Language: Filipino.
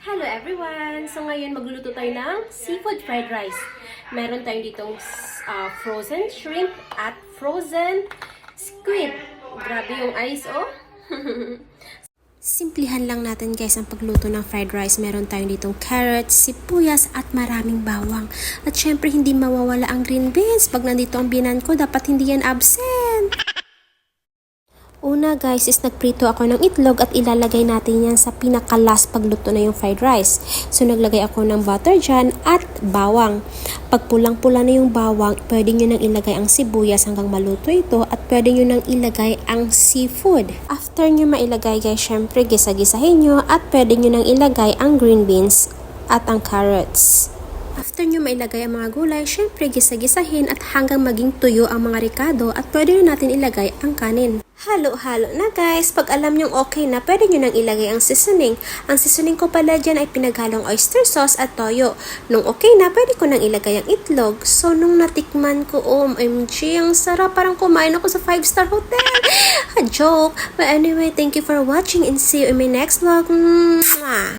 Hello everyone! So ngayon magluluto tayo ng seafood fried rice. Meron tayong ditong frozen shrimp at frozen squid. Grabe yung ice, oh! Simplihan lang natin guys ang pagluto ng fried rice. Meron tayong ditong carrots, sibuyas at maraming bawang. At syempre hindi mawawala ang green beans. Pag nandito ang binan ko, dapat hindi yan absent. Una guys is nagprito ako ng itlog at ilalagay natin yan sa pinakalas pagluto na yung fried rice. So naglagay ako ng butter dyan at bawang. Pag pulang-pula na yung bawang, pwede nyo nang ilagay ang sibuyas hanggang maluto ito at pwede nyo nang ilagay ang seafood. After nyo mailagay guys, syempre gisa-gisahin nyo at pwede nyo nang ilagay ang green beans at ang carrots. After nyo mailagay ang mga gulay, syempre gisa-gisahin at hanggang maging tuyo ang mga ricado at pwede nyo natin ilagay ang kanin. Halo-halo na guys. Pag alam nyong okay na, pwede nyo nang ilagay ang seasoning. Ang seasoning ko pala dyan ay pinaghalong oyster sauce at toyo. Nung okay na, pwede ko nang ilagay ang itlog. So, nung natikman ko, OMG, ang sarap. Parang kumain ako sa 5-star hotel. A joke. But anyway, thank you for watching and see you in my next vlog. Mwah!